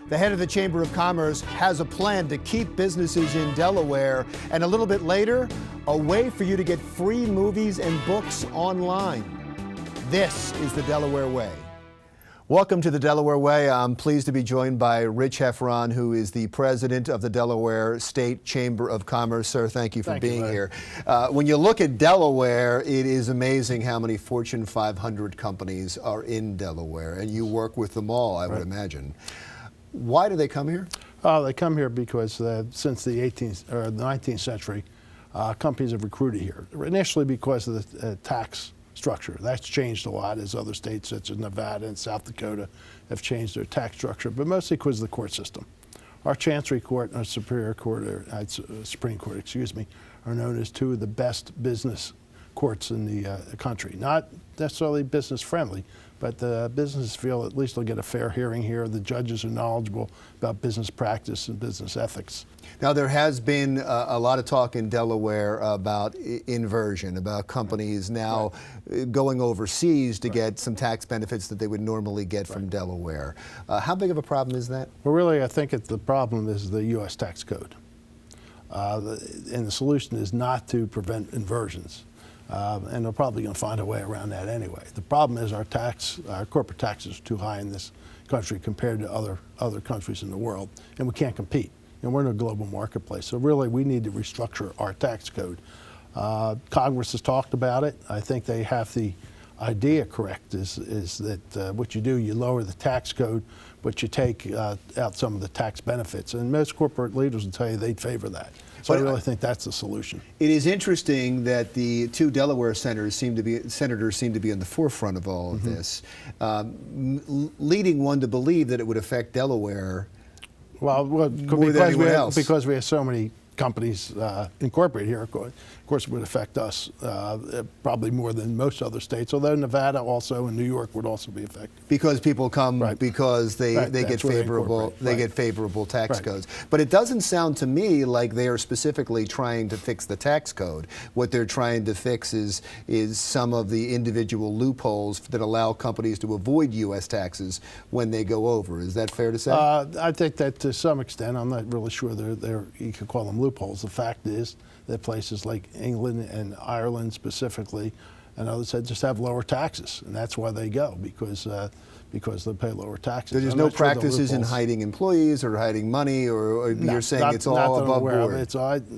The head of the Chamber of Commerce has a plan to keep businesses in Delaware, and a little bit later, a way for you to get free movies and books online. This is the Delaware Way. Welcome to the Delaware Way. I'm pleased to be joined by Rich Heffron, who is the president of the Delaware State Chamber of Commerce. Sir, thank you for being here. When you look at Delaware, it is amazing how many Fortune 500 companies are in Delaware, and you work with them all, I would imagine. Why do they come here? They come here because since the 18th or the 19th century, companies have recruited here. Initially because of the tax structure. That's changed a lot as other states such as Nevada and South Dakota have changed their tax structure, but mostly because of the court system. Our Chancery Court and our Superior Court, or Supreme Court, excuse me, are known as two of the best business courts in the country. Not necessarily business friendly, but the businesses feel at least they'll get a fair hearing here. The judges are knowledgeable about business practice and business ethics. Now, there has been a lot of talk in Delaware about inversion, about companies now going overseas to get some tax benefits that they would normally get from Delaware. How big of a problem is that? Well, really, I think the problem is the U.S. tax code. And the solution is not to prevent inversions. And they're probably going to find a way around that anyway. The problem is our corporate taxes are too high in this country compared to other countries in the world, and we can't compete. And we're in a global marketplace, so really we need to restructure our tax code. Congress has talked about it. I think they have the idea correct, is that what you do, you lower the tax code, but you take out some of the tax benefits. And most corporate leaders will tell you they'd favor that. So I really think that's the solution. It is interesting that the two Delaware senators seem to be in the forefront of all of this, leading one to believe that it would affect Delaware more than anyone else. Because we have so many companies incorporated here, of course, it would affect us probably more than most other states, although Nevada also and New York would also be affected. Because people come because they get favorable tax codes. But it doesn't sound to me like they are specifically trying to fix the tax code. What they're trying to fix is some of the individual loopholes that allow companies to avoid U.S. taxes when they go over. Is that fair to say? I think that to some extent. I'm not really sure you could call them loopholes. The fact is that places like England and Ireland specifically and others just have lower taxes, and that's why they go, because they pay lower taxes. There's no practices in hiding employees or hiding money, or you're saying it's all above board?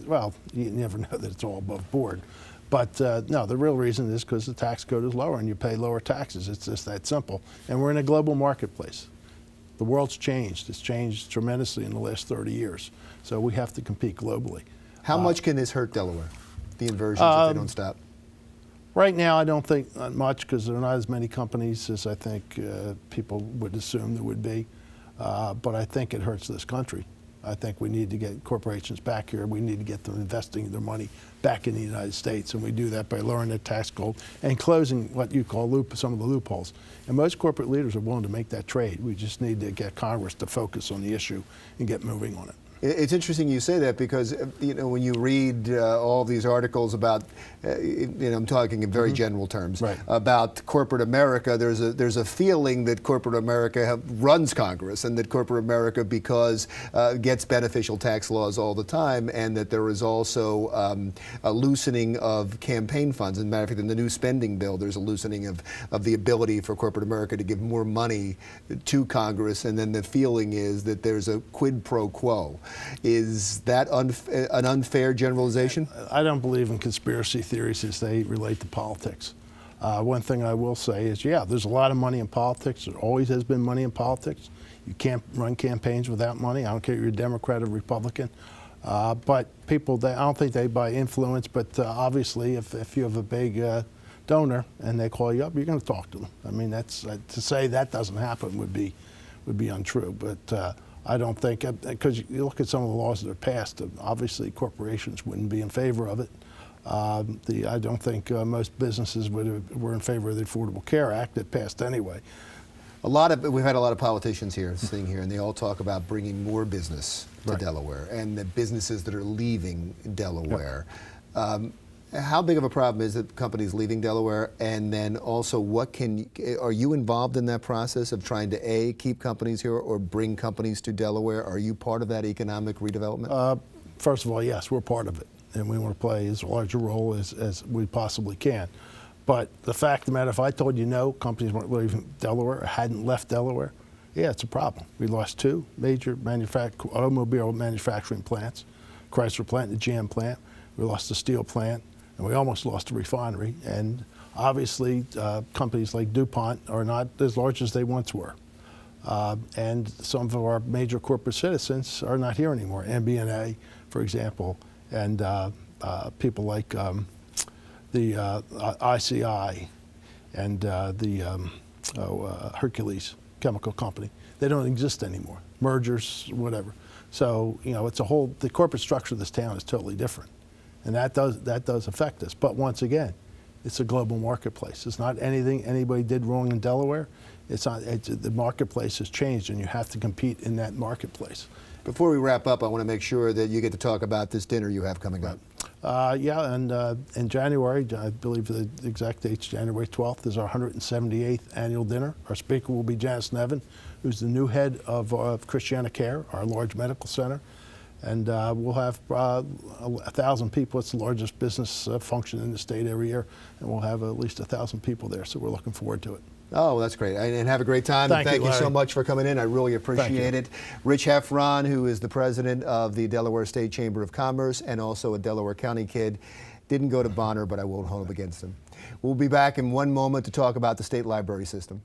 Well, you never know that it's all above board. But no, the real reason is because the tax code is lower and you pay lower taxes. It's just that simple. And we're in a global marketplace. The world's changed. It's changed tremendously in the last 30 years. So we have to compete globally. How much can this hurt Delaware, the inversions, if they don't stop? Right now, I don't think much, because there are not as many companies as I think people would assume there would be. But I think it hurts this country. I think we need to get corporations back here. We need to get them investing their money back in the United States, and we do that by lowering the tax code and closing what you call some of the loopholes. And most corporate leaders are willing to make that trade. We just need to get Congress to focus on the issue and get moving on it. It's interesting you say that, because when you read all these articles about, I'm talking in very general terms, about corporate America, there's a feeling that corporate America runs Congress, and that corporate America, because gets beneficial tax laws all the time, and that there is also a loosening of campaign funds. As a matter of fact, in the new spending bill, there's a loosening of the ability for corporate America to give more money to Congress, and then the feeling is that there's a quid pro quo. Is that an unfair generalization? I don't believe in conspiracy theories as they relate to politics. One thing I will say is, there's a lot of money in politics. There always has been money in politics. You can't run campaigns without money. I don't care if you're a Democrat or Republican. But people, I don't think they buy influence, but obviously if you have a big donor and they call you up, you're going to talk to them. I mean, that's to say that doesn't happen would be untrue. But I don't think, because you look at some of the laws that are passed, obviously corporations wouldn't be in favor of it. I don't think most businesses were in favor of the Affordable Care Act that passed anyway. We've had a lot of politicians here sitting here, and they all talk about bringing more business to Delaware, and the businesses that are leaving Delaware. How big of a problem is it companies leaving Delaware? And then also, are you involved in that process of trying to A, keep companies here or bring companies to Delaware? Are you part of that economic redevelopment? First of all, yes, we're part of it. And we want to play as large a role as we possibly can. But the fact of the matter, if I told you no, companies weren't leaving Delaware or hadn't left Delaware, yeah, it's a problem. We lost 2 major automobile manufacturing plants, Chrysler plant and the GM plant. We lost the steel plant, and we almost lost the refinery. And obviously, companies like DuPont are not as large as they once were. And some of our major corporate citizens are not here anymore. MBNA, for example, and people like the ICI and the Hercules Chemical Company. They don't exist anymore. Mergers, whatever. So, you know, the corporate structure of this town is totally different. And that does affect us. But once again, it's a global marketplace. It's not anything anybody did wrong in Delaware. The marketplace has changed, and you have to compete in that marketplace. Before we wrap up, I want to make sure that you get to talk about this dinner you have coming up. Yeah, and in January, I believe the exact date's January 12th, is our 178th annual dinner. Our speaker will be Janice Nevin, who's the new head of Christiana Care, our large medical center. And we'll have 1,000 people. It's the largest business function in the state every year, and we'll have at least 1,000 people there, so we're looking forward to it. Oh, that's great. And have a great time. Thank you so much for coming in. I really appreciate it. Rich Heffron, who is the president of the Delaware State Chamber of Commerce and also a Delaware County kid, didn't go to Bonner, but I won't hold him against him. We'll be back in one moment to talk about the state library system.